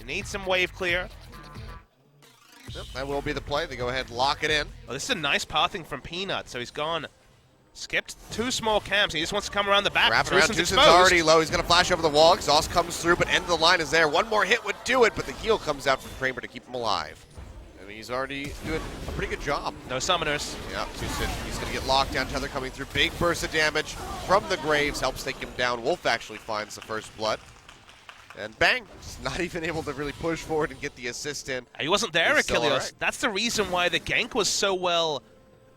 You need some wave clear. Yep, that will be the play. They go ahead and lock it in. Oh, this is a nice pathing from Peanut. So he's gone, skipped 2 small camps. He just wants to come around the back. Wrapping around, TUSIN's already low. He's going to flash over the wall. Exhaust comes through, but end of the line is there. One more hit would do it, but the heal comes out from KRAMER to keep him alive. And he's already doing a pretty good job. No summoners. Yeah, TUSIN, he's going to get locked down. Tether coming through. Big burst of damage from the Graves. Helps take him down. Wolf actually finds the first blood. And bang, just not even able to really push forward and get the assist in. He wasn't there, Achilles. Right. That's the reason why the gank was so well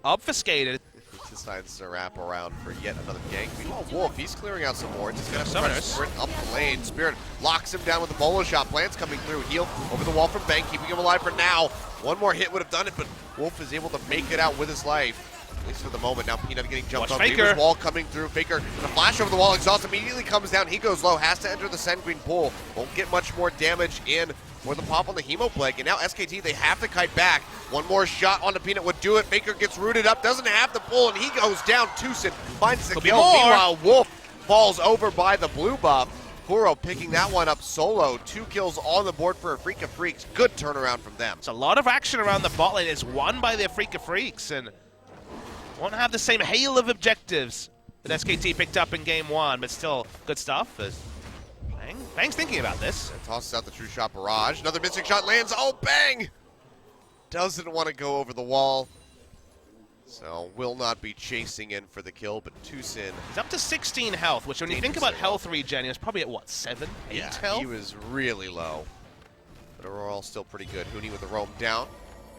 obfuscated. He decides to wrap around for yet another gank. Meanwhile, Wolf, he's clearing out some more. He's going to have to sprint up the lane. Spirit locks him down with a bolo shot. Plants coming through. Heal over the wall from Bang, keeping him alive for now. One more hit would have done it, but Wolf is able to make it out with his life. At least for the moment. Now Peanut getting jumped on. Faker's wall coming through. Faker, the flash over the wall. Exhaust immediately comes down. He goes low. Has to enter the Sanguine pool. Won't get much more damage in for the pop on the Hemo Plague. And now SKT, they have to kite back. One more shot onto Peanut would do it. Faker gets rooted up. Doesn't have the pull, and he goes down. TUSIN finds the kill. Meanwhile, Wolf falls over by the blue buff. KURO picking that one up solo. 2 kills on the board for AFREECA FREECS. Good turnaround from them. It's a lot of action around the bot lane. It's won by the AFREECA FREECS, and won't have the same hail of objectives that SKT picked up in game 1, but still good stuff. Bang's thinking about this. And tosses out the true shot barrage. Another missing shot lands. Oh, Bang! Doesn't want to go over the wall. So will not be chasing in for the kill, but TUSIN. He's up to 16 health, which when you think about health regen, he was probably at what, 7, 8 health? He was really low. But overall still pretty good. HUNI with the roam down.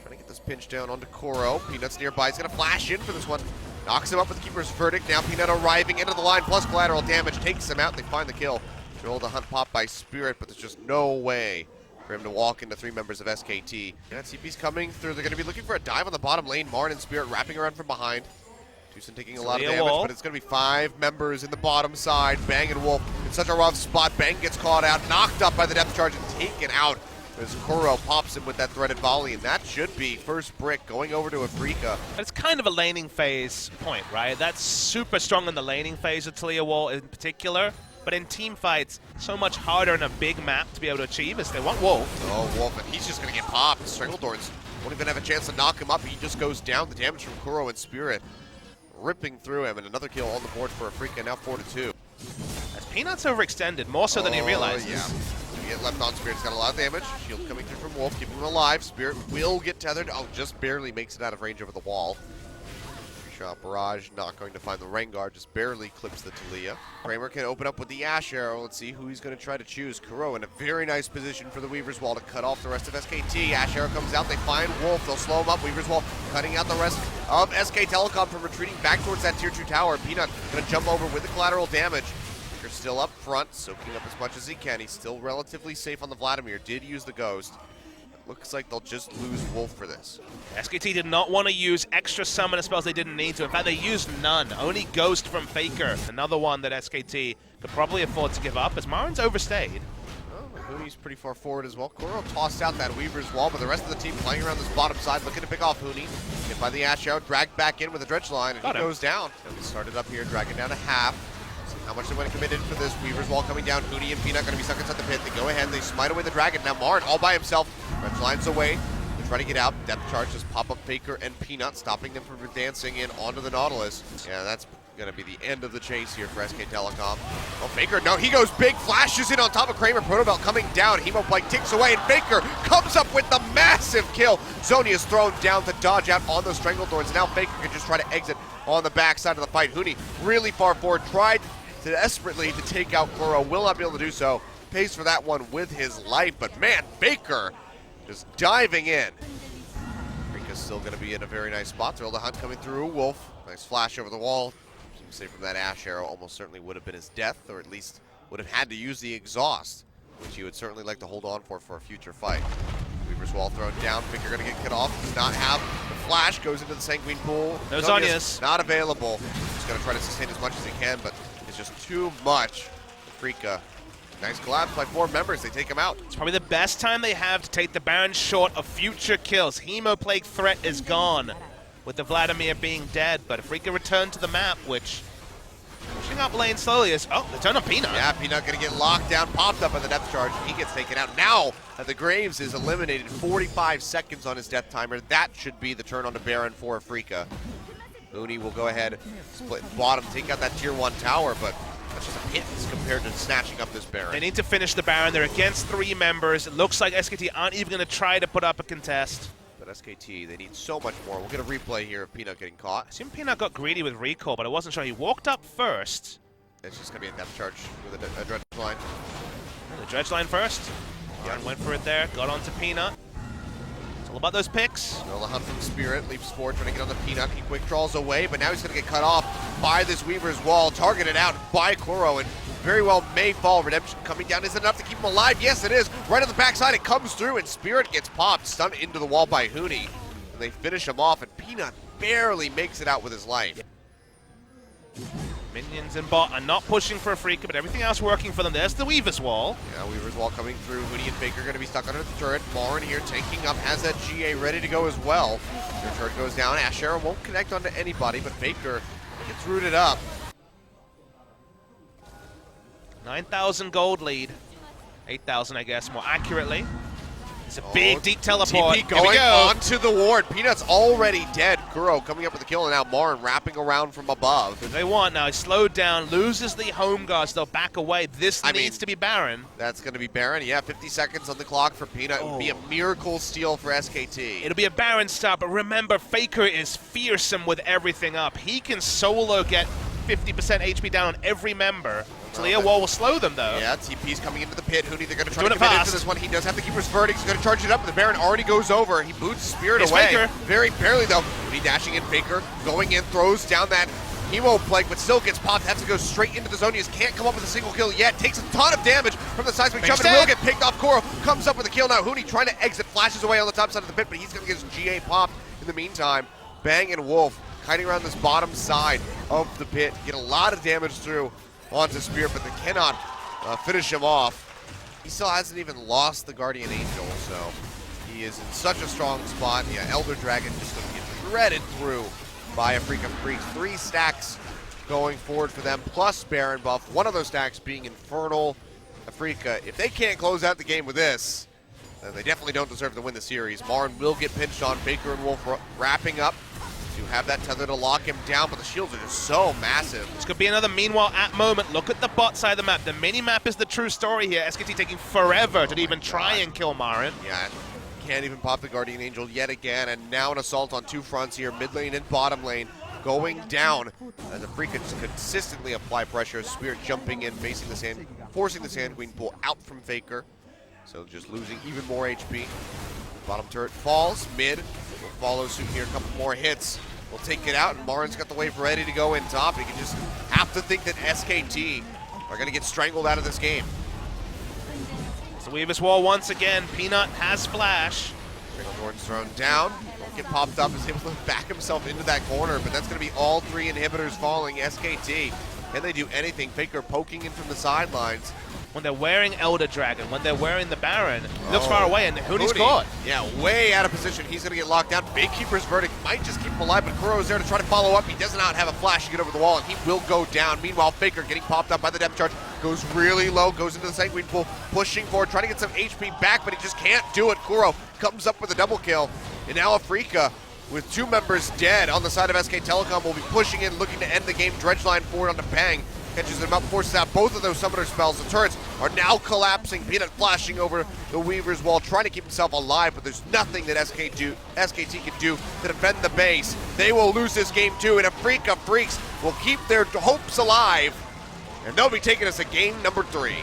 Trying to get this pinch down onto KURO. Peanut's nearby. He's going to flash in for this one. Knocks him up with the Keeper's Verdict. Now Peanut arriving into the line, plus collateral damage. Takes him out. They find the kill. Roll the hunt pop by Spirit, but there's just no way for him to walk into 3 members of SKT. Yeah, CP's coming through. They're going to be looking for a dive on the bottom lane. MARIN and Spirit wrapping around from behind. TUSIN taking a lot of damage, but it's going to be 5 members in the bottom side. Bang and Wolf in such a rough spot. Bang gets caught out, knocked up by the depth charge, and taken out as KURO pops him with that threaded volley, and that should be first brick going over to AFREECA. It's kind of a laning phase point, right? That's super strong in the laning phase of Taliyah wall in particular, but in team fights, so much harder in a big map to be able to achieve as they want Wolf. Oh, Wolf, and he's just going to get popped. Strangledorns won't even have a chance to knock him up. He just goes down. The damage from KURO and Spirit ripping through him, and another kill on the board for AFREECA, now 4-2. As Peanut's overextended, more so than he realizes. Yeah. Get left on. Spirit's got a lot of damage. Shield coming through from Wolf, keeping him alive. Spirit will get tethered. Oh, just barely makes it out of range over the wall. Shot barrage, not going to find the Rengar, just barely clips the Taliyah. KRAMER can open up with the Ashe arrow. Let's see who he's going to try to choose. KURO in a very nice position for the Weaver's Wall to cut off the rest of SKT. Ashe arrow comes out, they find Wolf, they'll slow him up. Weaver's Wall cutting out the rest of SK Telecom from retreating back towards that tier 2 tower. Peanut going to jump over with the collateral damage. Faker still up front, soaking up as much as he can. He's still relatively safe on the Vladimir, did use the Ghost. Looks like they'll just lose Wolf for this. SKT did not want to use extra summoner spells they didn't need to. In fact, they used none. Only Ghost from Faker. Another one that SKT could probably afford to give up as MARIN's overstayed. Oh, HUNI's pretty far forward as well. KURO tossed out that Weaver's Wall, but the rest of the team playing around this bottom side, looking to pick off HUNI. Hit by the Ashe out, dragged back in with a dredge line, and he goes down. And we started up here, dragging down to half. How much they want to commit in for this. Weaver's Wall coming down. HUNI and Peanut going to be stuck inside the pit. They go ahead, they smite away the dragon. Now MARIN all by himself. Red lines away. They try to get out. Depth charge just pop up Faker and Peanut, stopping them from dancing in onto the Nautilus. Yeah, that's going to be the end of the chase here for SK Telecom. Oh, Faker, no, he goes big, flashes in on top of KRAMER. Protobelt coming down. Hemo Plague ticks away, and Faker comes up with the massive kill. Zoni is thrown down to dodge out on those Strangledorns. Now Faker can just try to exit on the backside of the fight. HUNI really far forward, tried desperately to take out KURO, will not be able to do so. Pays for that one with his life, but man, Faker just diving in. AFREECA's still going to be in a very nice spot. Thrill the hunt coming through. Wolf, nice flash over the wall. As you can see from that Ashe arrow, almost certainly would have been his death, or at least would have had to use the exhaust, which he would certainly like to hold on for a future fight. Weaver's Wall thrown down. Faker going to get cut off. Does not have the flash. Goes into the Sanguine pool. No Zonia's not available. He's going to try to sustain as much as he can, but it's just too much. AFREECA. Nice collapse by 4 members. They take him out. It's probably the best time they have to take the Baron short of future kills. Hemo Plague threat is gone with the Vladimir being dead, but AFREECA returned to the map, which moving up lane slowly. Oh, they turn on Peanut. Yeah, Peanut gonna get locked down, popped up by the depth charge, and he gets taken out. Now that the Graves is eliminated, 45 seconds on his death timer. That should be the turn on to Baron for AFREECA. HUNI will go ahead, split bottom, take out that tier 1 tower, but that's just a pittance compared to snatching up this Baron. They need to finish the Baron. They're against 3 members. It looks like SKT aren't even going to try to put up a contest. But SKT, they need so much more. We'll get a replay here of Peanut getting caught. I assume Peanut got greedy with recall, but I wasn't sure. He walked up first. It's just going to be a depth charge with a dredge line. And the dredge line first. Baron went for it there, got onto Peanut. It's all about those picks. No, the hunt from Spirit, leaps forward, trying to get on the Peanut. He quick draws away, but now he's going to get cut off by this Weaver's Wall, targeted out by KURO, and very well may fall. Redemption coming down isn't enough to keep him alive. Yes, it is. Right on the backside, it comes through, and Spirit gets popped, stunned into the wall by HUNI. And they finish him off, and Peanut barely makes it out with his life. Minions and bot are not pushing for AFREECA, but everything else working for them. There's the Weaver's Wall. Yeah, Weaver's Wall coming through. HUNI and Faker are going to be stuck under the turret. MARIN here tanking up, has that GA ready to go as well. Their turret goes down. Ashe won't connect onto anybody, but Faker gets rooted up. 9,000 gold lead. 8,000, I guess, more accurately. It's a big, deep teleport. TP going onto the ward. Peanut's already dead. KURO coming up with the kill, and now MARIN wrapping around from above. What they want now, he's slowed down, loses the home guards, they'll back away. This needs to be Baron. That's going to be Baron. Yeah, 50 seconds on the clock for Peanut. It would be a miracle steal for SKT. It'll be a Baron start, but remember, Faker is fearsome with everything up. He can solo get 50% HP down on every member. Taliyah wall will slow them, though. Yeah, TP's coming into the pit. HUNI, they're going to try to commit into this one. He does have the Keeper's Verdict. He's going to charge it up, but the Baron already goes over. He boots Spirit away. Faker. Very barely, though. HUNI dashing in. Faker going in, throws down that Hemo Plague, but still gets popped. Has to go straight into the zone. He just can't come up with a single kill yet. Takes a ton of damage from the seismic jump and will get picked off. KURO comes up with a kill now. HUNI trying to exit, flashes away on the top side of the pit, but he's going to get his GA popped in the meantime. Bang and Wolf hiding around this bottom side of the pit. Get a lot of damage through onto Spirit, but they cannot finish him off. He still hasn't even lost the Guardian Angel, so he is in such a strong spot. Yeah, Elder Dragon just going to get shredded through by AFREECA FREECS. 3 stacks going forward for them, plus Baron buff. One of those stacks being Infernal. AFREECA, if they can't close out the game with this, then they definitely don't deserve to win the series. MARIN will get pinched on. Faker and Wolf wrapping up to have that tether to lock him down, but the shields are just so massive. This could be another meanwhile at moment. Look at the bot side of the map. The mini-map is the true story here. SKT taking forever to even try and kill MARIN. Yeah, can't even pop the Guardian Angel yet again, and now an assault on 2 fronts here, mid lane and bottom lane, going down as AFREECA just consistently apply pressure. Spirit jumping in, facing the Sand, forcing the Sand Queen pull out from Faker, so just losing even more HP. Bottom turret falls, mid will follow suit here, a couple more hits. We'll take it out, and MARIN's got the wave ready to go in top. He can just have to think that SKT are going to get strangled out of this game. It's the Weaver's Wall once again. Peanut has flash. Gordon's thrown down. Won't get popped up. Is able to back himself into that corner, but that's going to be all 3 inhibitors falling. SKT, can they do anything? Faker poking in from the sidelines. When they're wearing Elder Dragon, when they're wearing the Baron, he looks far away, and HUNI's caught. Yeah, way out of position. He's going to get locked down. Big Keeper's Verdict might just keep him alive, but KURO's there to try to follow up. He does not have a flash to get over the wall, and he will go down. Meanwhile, Faker getting popped up by the depth charge. Goes really low, goes into the Sanguine Pool, pushing forward, trying to get some HP back, but he just can't do it. KURO comes up with a double kill, and now AFREECA, with 2 members dead on the side of SK Telecom, will be pushing in, looking to end the game. Dredge line forward onto Bang. Catches them up, forces out both of those summoner spells. The turrets are now collapsing. Peanut flashing over the Weaver's Wall, trying to keep himself alive, but there's nothing that SKT can do to defend the base. They will lose this game too, and AFREECA FREECS will keep their hopes alive, and they'll be taking us to game number 3.